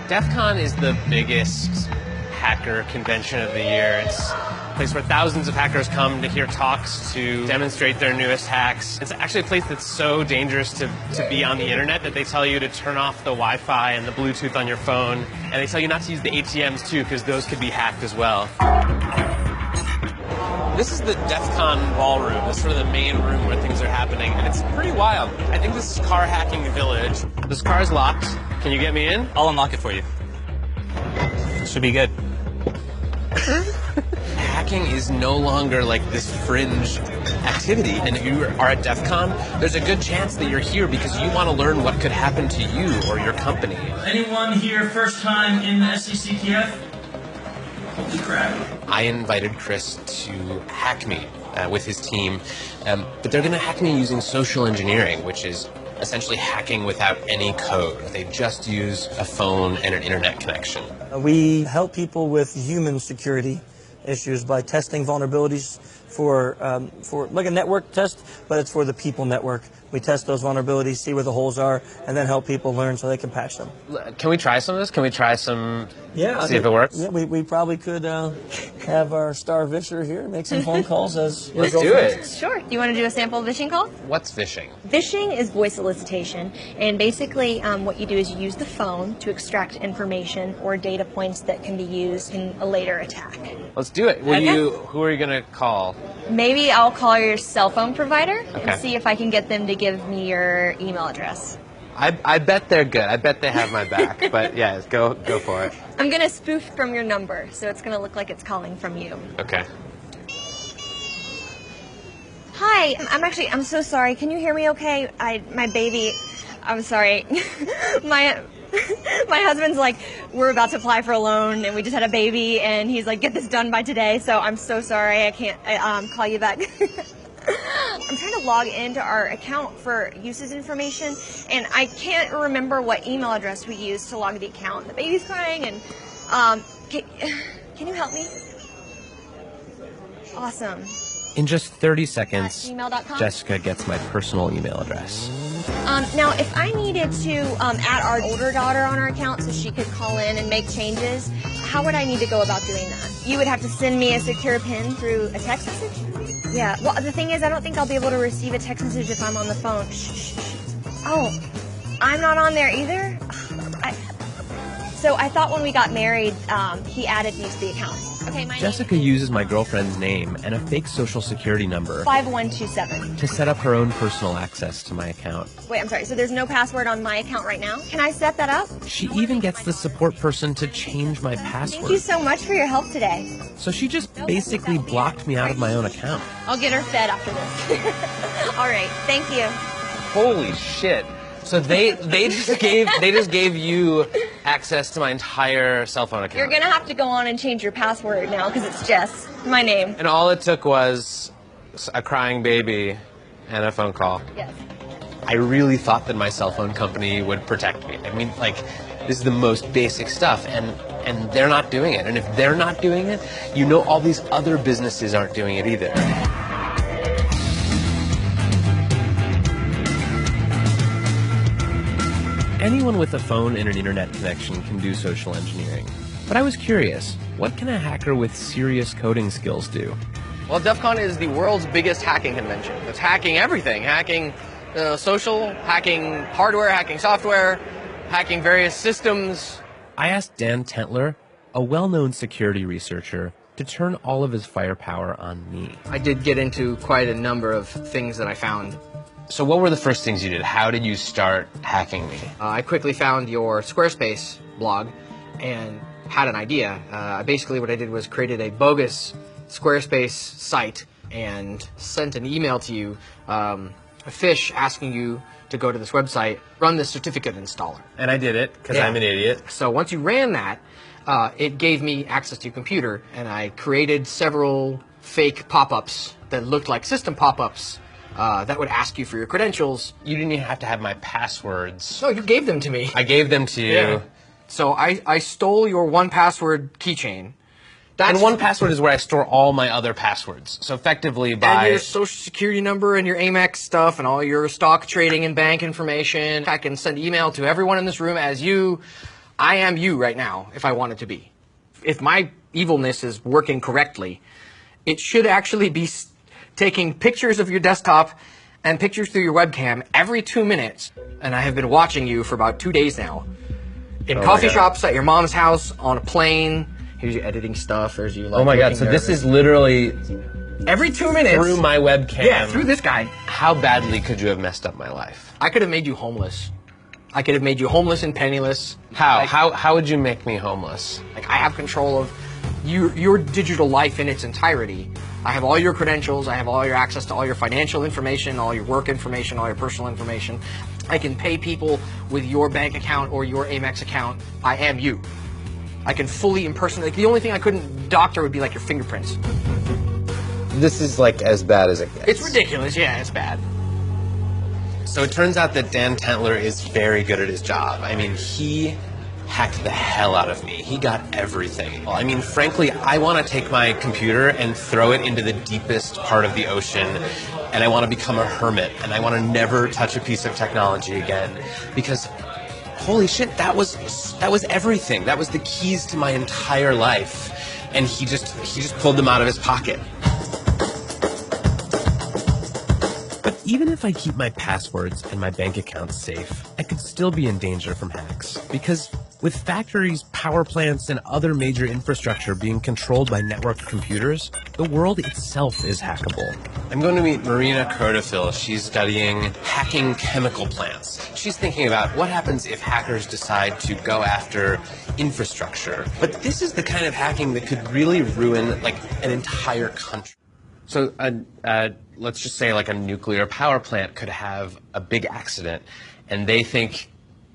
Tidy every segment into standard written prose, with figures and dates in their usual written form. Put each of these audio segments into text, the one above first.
DEF CON is the biggest hacker convention of the year. It's a place where thousands of hackers come to hear talks, to demonstrate their newest hacks. It's actually a place that's so dangerous to be on the internet that they tell you to turn off the Wi-Fi and the Bluetooth on your phone. And they tell you not to use the ATMs too, because those could be hacked as well. This is the DEF CON ballroom. This is sort of the main room where things are happening, and it's pretty wild. I think this is Car Hacking Village. This car is locked. Can you get me in? I'll unlock it for you. Should be good. Hacking is no longer like this fringe activity, and if you are at DEF CON, there's a good chance that you're here because you want to learn what could happen to you or your company. Anyone here first time in the SCCTF? Holy crap. I invited Chris to hack me with his team, but they're going to hack me using social engineering, which is essentially hacking without any code. They just use a phone and an internet connection. We help people with human security issues by testing vulnerabilities for like a network test, but it's for the people network. We test those vulnerabilities, see where the holes are, and then help people learn so they can patch them. Can we try some of this? Can we try some? Yeah. See if it works? Yeah, we probably could have our star visher here make some phone calls as Let's do it. Sure. Do you want to do a sample phishing call? What's phishing? Phishing is voice solicitation, and basically what you do is you use the phone to extract information or data points that can be used in a later attack. Let's do it. Who are you going to call? Maybe I'll call your cell phone provider Okay. and see if I can get them to give me your email address. I bet they're good. I bet they have my back. But yeah, go for it. I'm going to spoof from your number, so it's going to look like it's calling from you. Okay. Hi, I'm so sorry. Can you hear me okay? My baby, I'm sorry. my husband's like, we're about to apply for a loan and we just had a baby and he's like, get this done by today. So I'm so sorry. I can't call you back. I'm trying to log into our account for usage information and I can't remember what email address we used to log the account. The baby's crying and can you help me? Awesome. In just 30 seconds, gmail.com? Jessica gets my personal email address. Now, if I needed to add our older daughter on our account so she could call in and make changes, how would I need to go about doing that? You would have to send me a secure PIN through a text message? Yeah, well, the thing is, I don't think I'll be able to receive a text message if I'm on the phone. Shh. Oh, I'm not on there either? So I thought when we got married, he added me to the account. Okay, my Jessica uses my girlfriend's name and a fake social security number 5127. to set up her own personal access to my account. Wait, I'm sorry, so there's no password on my account right now? Can I set that up? She even gets the support person to change my password. Thank you so much for your help today. So she just basically blocked me out of my own account. I'll get her fed after this. All right, thank you. Holy shit. So they just gave you access to my entire cell phone account. You're gonna have to go on and change your password now because it's Jess, my name. And all it took was a crying baby and a phone call. Yes. I really thought that my cell phone company would protect me. I mean, like, this is the most basic stuff, and they're not doing it. And if they're not doing it, you know all these other businesses aren't doing it either. Anyone with a phone and an internet connection can do social engineering. But I was curious, what can a hacker with serious coding skills do? Well, DEF CON is the world's biggest hacking convention. It's hacking everything. Hacking social, hacking hardware, hacking software, hacking various systems. I asked Dan Tentler, a well-known security researcher, to turn all of his firepower on me. I did get into quite a number of things that I found. So what were the first things you did? How did you start hacking me? I quickly found your Squarespace blog and had an idea. Basically what I did was created a bogus Squarespace site and sent an email to you, a phish asking you to go to this website, run this certificate installer. And I did it, because I'm an idiot. So once you ran that, it gave me access to your computer, and I created several fake pop-ups that looked like system pop-ups that would ask you for your credentials. You didn't even have to have my passwords. No, you gave them to me. I gave them to you. Yeah. So I stole your 1Password keychain. And 1Password is where I store all my other passwords. So effectively by... And your social security number and your Amex stuff and all your stock trading and bank information. I can send email to everyone in this room as you I am you right now if I want it to be. If my evilness is working correctly, it should actually be taking pictures of your desktop and pictures through your webcam every 2 minutes. And I have been watching you for about 2 days now. In coffee shops, at your mom's house, on a plane. Here's you editing stuff. There's you like. Oh my God! So this is literally every 2 minutes through my webcam. Yeah, through this guy. How badly could you have messed up my life? I could have made you homeless. I could have made you homeless and penniless. How? Like, how would you make me homeless? Like, I have control of your digital life in its entirety. I have all your credentials. I have all your access to all your financial information, all your work information, all your personal information. I can pay people with your bank account or your Amex account. I am you. I can fully impersonate. Like, the only thing I couldn't doctor would be like your fingerprints. This is like as bad as it gets. It's ridiculous. Yeah, it's bad. So it turns out that Dan Tentler is very good at his job. I mean, he hacked the hell out of me. He got everything. I mean, frankly, I want to take my computer and throw it into the deepest part of the ocean, and I want to become a hermit, and I want to never touch a piece of technology again, because holy shit, that was everything. That was the keys to my entire life, and he just pulled them out of his pocket. But even if I keep my passwords and my bank accounts safe, I could still be in danger from hacks. Because with factories, power plants, and other major infrastructure being controlled by networked computers, the world itself is hackable. I'm going to meet Marina Crodofil. She's studying hacking chemical plants. She's thinking about what happens if hackers decide to go after infrastructure. But this is the kind of hacking that could really ruin, like, an entire country. So, let's just say like a nuclear power plant could have a big accident, and they think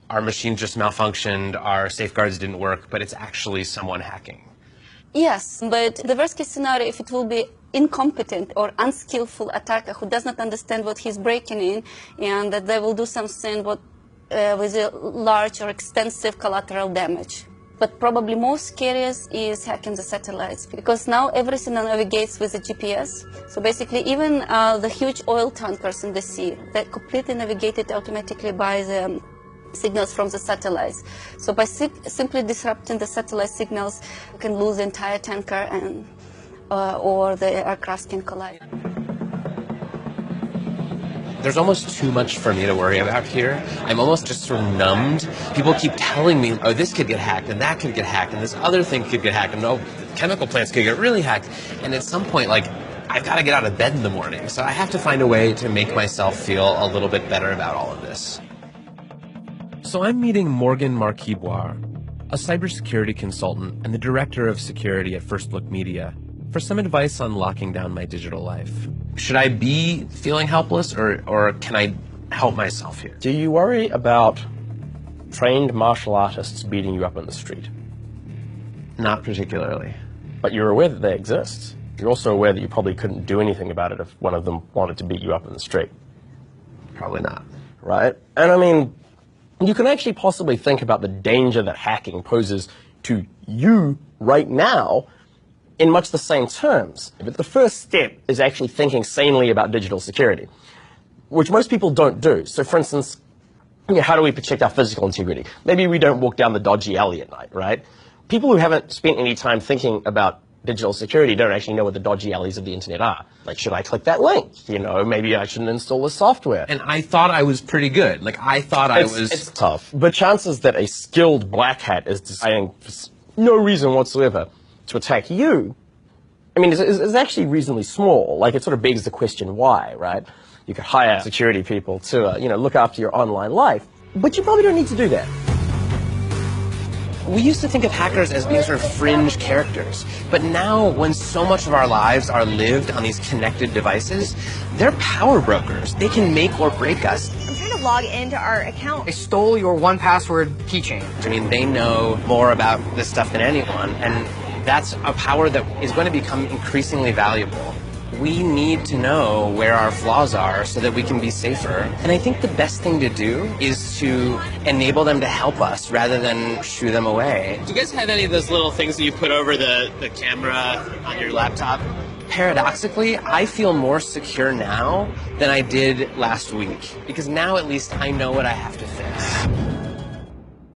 our machine just malfunctioned, our safeguards didn't work, but it's actually someone hacking. Yes, but the worst case scenario, if it will be incompetent or unskillful attacker who does not understand what he's breaking in, and that they will do something with a large or extensive collateral damage. But probably most scariest is hacking the satellites, because now everything navigates with a GPS. So basically, even the huge oil tankers in the sea, they're completely navigated automatically by the signals from the satellites. So by simply disrupting the satellite signals, you can lose the entire tanker, and or the aircraft can collide. There's almost too much for me to worry about here. I'm almost just sort of numbed. People keep telling me, oh, this could get hacked, and that could get hacked, and this other thing could get hacked, and oh, chemical plants could get really hacked. And at some point, like, I've got to get out of bed in the morning. So I have to find a way to make myself feel a little bit better about all of this. So I'm meeting Morgan Marquiboire, a cybersecurity consultant and the director of security at First Look Media, for some advice on locking down my digital life. Should I be feeling helpless, or can I help myself here? Do you worry about trained martial artists beating you up in the street? Not particularly. But you're aware that they exist. You're also aware that you probably couldn't do anything about it if one of them wanted to beat you up in the street. Probably not. Right? And I mean, you can actually possibly think about the danger that hacking poses to you right now in much the same terms. But the first step is actually thinking sanely about digital security, which most people don't do. So for instance, how do we protect our physical integrity? Maybe we don't walk down the dodgy alley at night, right? People who haven't spent any time thinking about digital security don't actually know what the dodgy alleys of the internet are. Like, should I click that link? You know, maybe I shouldn't install this software. And I thought I was pretty good. Like, I thought I was... It's tough. But chances that a skilled black hat is deciding for no reason whatsoever to attack you, I mean, it's actually reasonably small. Like, it sort of begs the question, why, right? You could hire security people to, look after your online life, but you probably don't need to do that. We used to think of hackers as being sort of fringe characters, but now when so much of our lives are lived on these connected devices, they're power brokers. They can make or break us. I'm trying to log into our account. They stole your 1Password keychain. I mean, they know more about this stuff than anyone, and that's a power that is going to become increasingly valuable. We need to know where our flaws are so that we can be safer. And I think the best thing to do is to enable them to help us rather than shoo them away. Do you guys have any of those little things that you put over the camera on your laptop? Paradoxically, I feel more secure now than I did last week, because now at least I know what I have to fix.